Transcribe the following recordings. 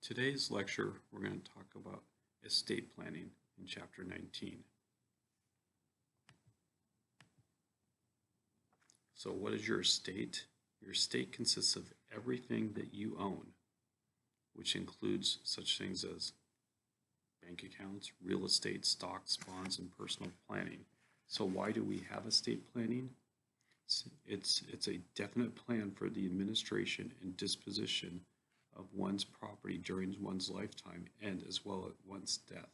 Today's lecture, we're going to talk about estate planning in Chapter 19. So what is your estate? Your estate consists of everything that you own, which includes such things as bank accounts, real estate, stocks, bonds, and personal planning. So why do we have estate planning? It's a definite plan for the administration and disposition of one's property during one's lifetime and as well as one's death.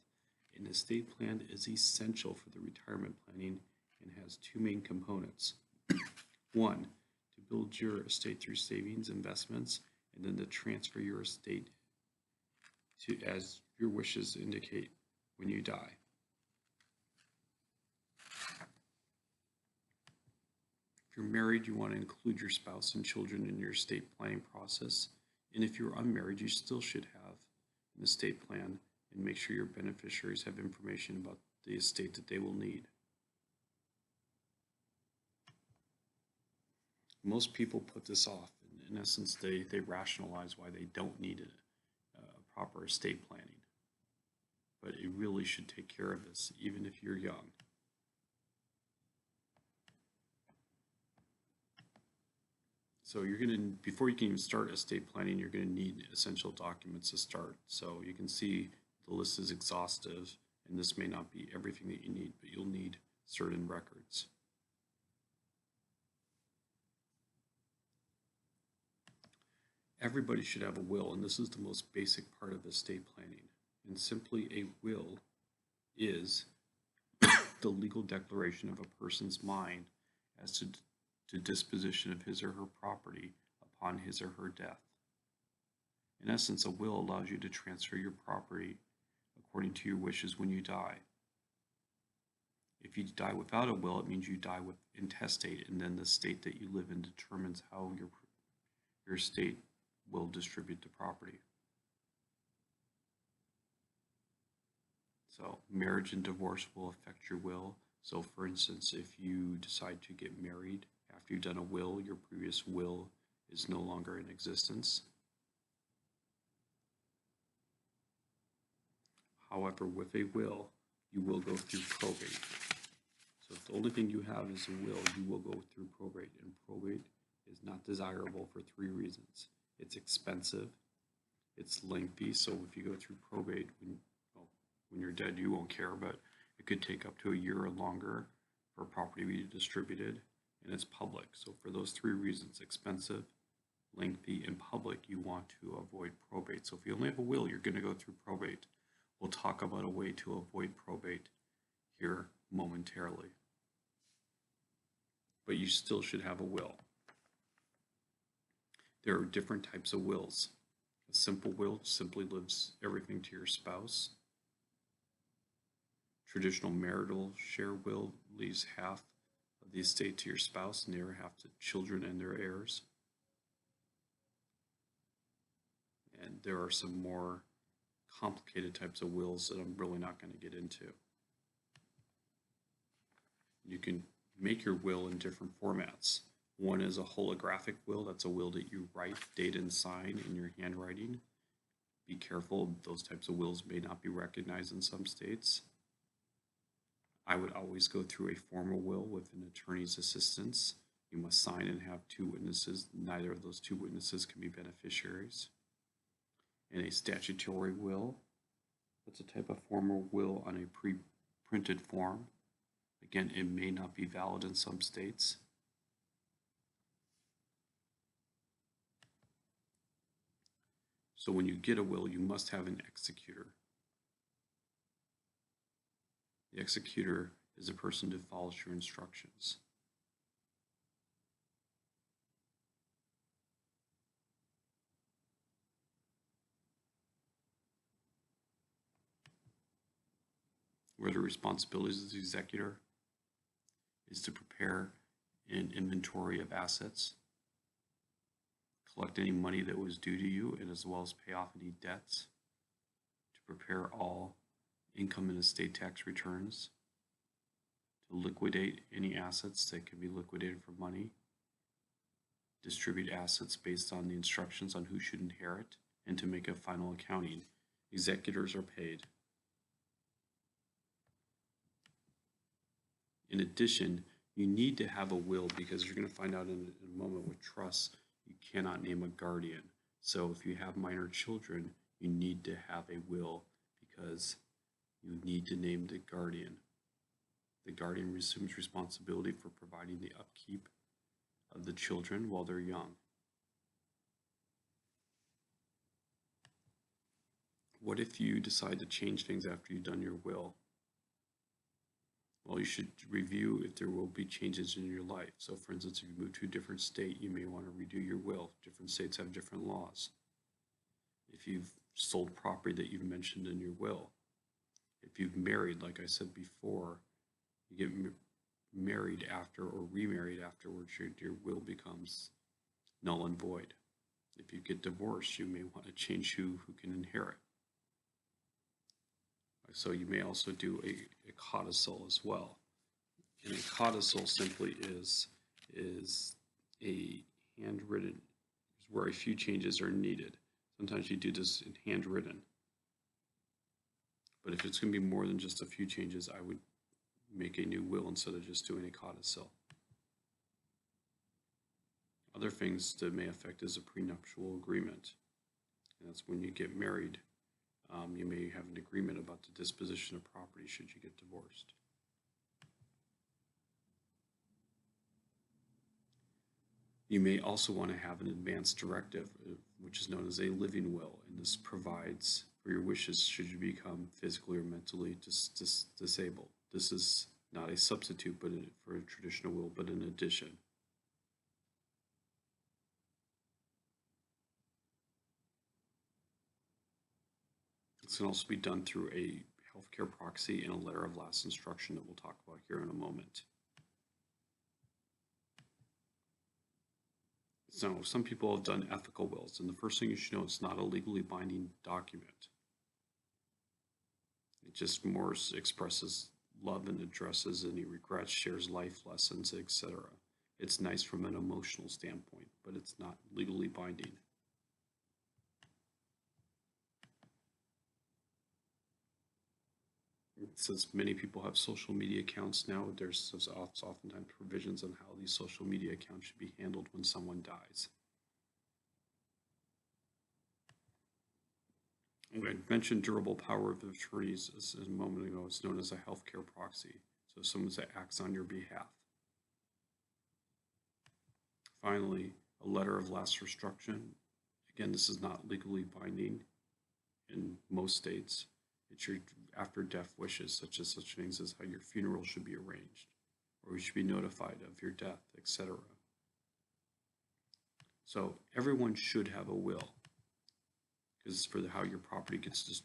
An estate plan is essential for the retirement planning and has two main components. One, to build your estate through savings, investments, and then to transfer your estate to as your wishes indicate when you die. If you're married, you want to include your spouse and children in your estate planning process. And if you're unmarried, you still should have an estate plan and make sure your beneficiaries have information about the estate that they will need. Most people put this off. In essence, they rationalize why they don't need a proper estate planning. But it really should take care of this, even if you're young. So you're going to, before you can even start estate planning, you're going to need essential documents to start. So you can see the list is exhaustive, and this may not be everything that you need, but you'll need certain records. Everybody should have a will, and this is the most basic part of estate planning. And simply a will is the legal declaration of a person's mind as to disposition of his or her property upon his or her death. In essence, a will allows you to transfer your property according to your wishes when you die. If you die without a will, it means you die with intestate, and then the state that you live in determines how your state will distribute the property. So marriage and divorce will affect your will. So for instance, if you decide to get married after you've done a will, your previous will is no longer in existence. However, with a will, you will go through probate. So if the only thing you have is a will, you will go through probate, and probate is not desirable for three reasons. It's expensive, it's lengthy, so if you go through probate, when you're dead, you won't care, but it could take up to a year or longer for property to be distributed, and it's public. So for those three reasons, expensive, lengthy, and public, you want to avoid probate. So if you only have a will, you're going to go through probate. We'll talk about a way to avoid probate here momentarily. But you still should have a will. There are different types of wills. A simple will simply leaves everything to your spouse. Traditional marital share will leaves half of the estate to your spouse and the other half to children and their heirs. And there are some more complicated types of wills that I'm really not going to get into. You can make your will in different formats. One is a holographic will. That's a will that you write, date, and sign in your handwriting. Be careful, those types of wills may not be recognized in some states. I would always go through a formal will with an attorney's assistance. You must sign and have two witnesses. Neither of those two witnesses can be beneficiaries. And a statutory will, that's a type of formal will on a pre-printed form. Again, it may not be valid in some states. So when you get a will, you must have an executor. The executor is a person who follows your instructions. Where the responsibilities of the executor is to prepare an inventory of assets, collect any money that was due to you, and as well as pay off any debts, to prepare all income and estate tax returns, to liquidate any assets that can be liquidated for money, distribute assets based on the instructions on who should inherit, and to make a final accounting. Executors are paid. In addition, you need to have a will because you're going to find out in a moment with trusts, you cannot name a guardian. So if you have minor children, you need to have a will because you need to name the guardian. The guardian assumes responsibility for providing the upkeep of the children while they're young. What if you decide to change things after you've done your will? Well, you should review if there will be changes in your life. So for instance, if you move to a different state, you may want to redo your will. Different states have different laws. If you've sold property that you've mentioned in your will. If you've married, like I said before, you get married after or remarried afterwards, your will becomes null and void. If you get divorced, you may want to change who can inherit. So you may also do a codicil as well. And a codicil simply is a handwritten, where a few changes are needed. Sometimes you do this in handwritten. But if it's going to be more than just a few changes, I would make a new will instead of just doing a codicil. Other things that may affect is a prenuptial agreement. And that's when you get married. You may have an agreement about the disposition of property should you get divorced. You may also want to have an advance directive, which is known as a living will, and this provides for your wishes should you become physically or mentally disabled. This is not a substitute for a traditional will, but an addition. This can also be done through a healthcare proxy and a letter of last instruction that we'll talk about here in a moment. So some people have done ethical wills, and the first thing you should know, it's not a legally binding document. It just more expresses love and addresses any regrets, shares life lessons, etc. It's nice from an emotional standpoint, but it's not legally binding. Since many people have social media accounts now, there's oftentimes provisions on how these social media accounts should be handled when someone dies. I mentioned durable power of attorneys a moment ago. It's known as a healthcare proxy. So someone that acts on your behalf. Finally, a letter of last instruction. Again, this is not legally binding in most states. It's your after death wishes, such things as how your funeral should be arranged, or you should be notified of your death, etc. So everyone should have a will, because it's for how your property gets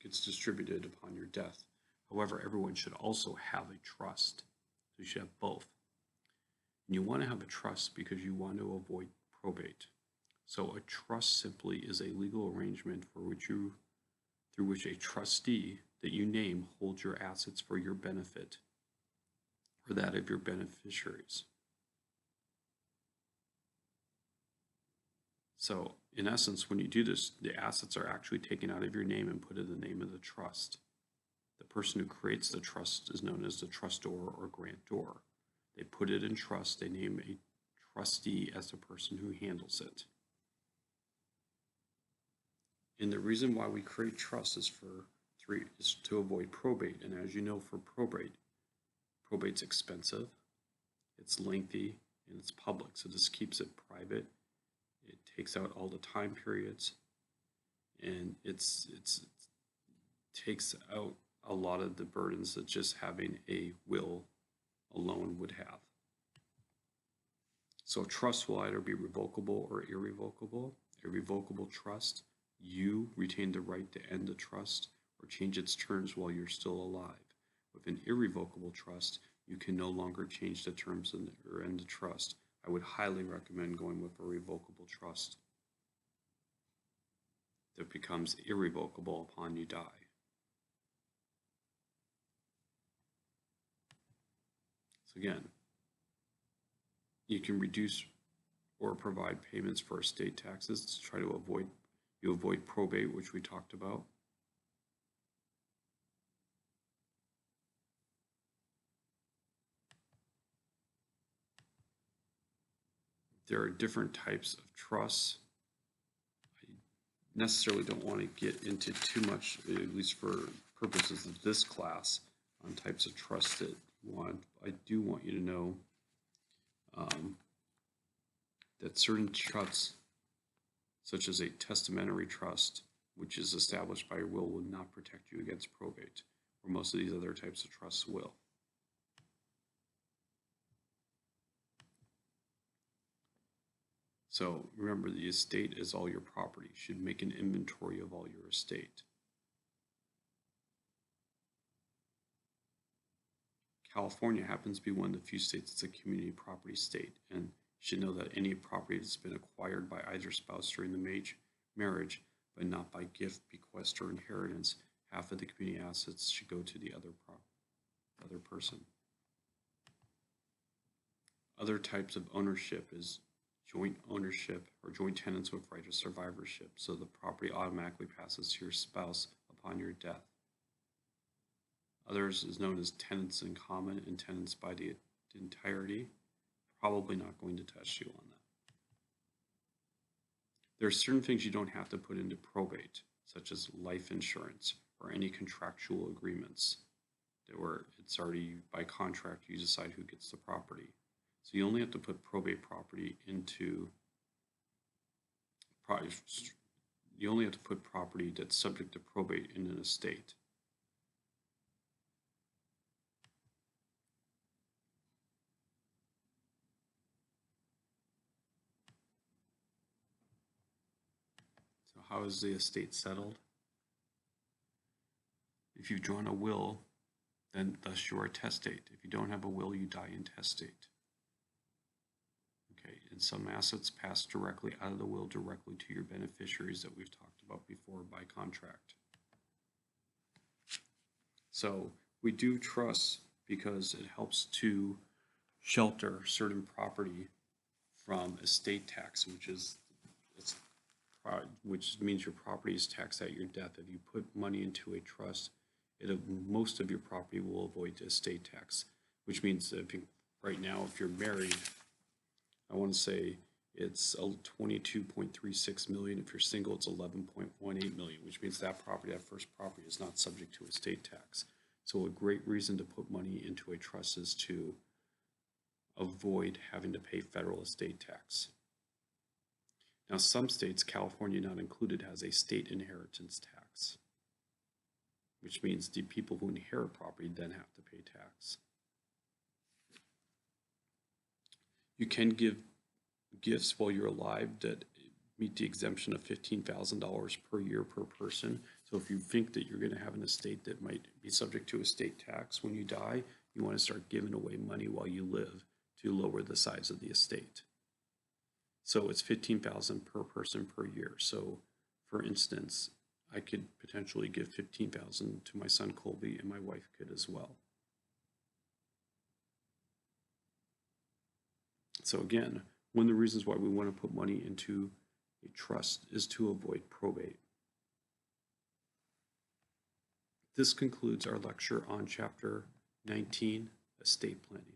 distributed upon your death. However, everyone should also have a trust. So you should have both. And you want to have a trust because you want to avoid probate. So a trust simply is a legal arrangement through which a trustee that you name holds your assets for your benefit or that of your beneficiaries. So in essence, when you do this, the assets are actually taken out of your name and put in the name of the trust. The person who creates the trust is known as the trustor or grantor. They put it in trust, they name a trustee as the person who handles it. And the reason why we create trust is to avoid probate. And as you know, for probate's expensive, it's lengthy, and it's public. So this keeps it private. It takes out all the time periods, and it takes out a lot of the burdens that just having a will alone would have. So trust will either be revocable or irrevocable. A revocable trust, you retain the right to end the trust or change its terms while you're still alive. With an irrevocable trust, you can no longer change the terms or end the trust. I would highly recommend going with a revocable trust that becomes irrevocable upon you die. So again, you can reduce or provide payments for estate taxes to try to avoid You avoid probate, which we talked about. There are different types of trusts. I necessarily don't want to get into too much, at least for purposes of this class, on types of trusts that you want. I do want you to know that certain trusts, such as a testamentary trust, which is established by your will not protect you against probate, where most of these other types of trusts will. So remember, the estate is all your property. You should make an inventory of all your estate. California happens to be one of the few states that's a community property state, and you should know that any property that's been acquired by either spouse during the marriage, but not by gift, bequest, or inheritance, half of the community assets should go to the other person. Other types of ownership is joint ownership or joint tenants with right of survivorship, so the property automatically passes to your spouse upon your death. Others is known as tenants in common and tenants by the entirety. Probably not going to test you on that. There are certain things you don't have to put into probate, such as life insurance or any contractual agreements where it's already by contract you decide who gets the property. So you only have to put probate property into, you only have to put property that's subject to probate in an estate. So how is the estate settled? If you've drawn a will, then thus you are testate. If you don't have a will, you die intestate. Okay, and some assets pass directly out of the will directly to your beneficiaries that we've talked about before by contract. So we do trusts because it helps to shelter certain property from estate tax, which means your property is taxed at your death. If you put money into a trust, most of your property will avoid estate tax, which means that right now, if you're married, I want to say it's 22.36 million. If you're single, it's 11.18 million, which means that first property is not subject to estate tax. So a great reason to put money into a trust is to avoid having to pay federal estate tax. Now, some states, California not included, has a state inheritance tax, which means the people who inherit property then have to pay tax. You can give gifts while you're alive that meet the exemption of $15,000 per year per person. So if you think that you're going to have an estate that might be subject to estate tax when you die, you want to start giving away money while you live to lower the size of the estate. So it's $15,000 per person per year. So for instance, I could potentially give $15,000 to my son Colby, and my wife could as well. So again, one of the reasons why we want to put money into a trust is to avoid probate. This concludes our lecture on Chapter 19, Estate Planning.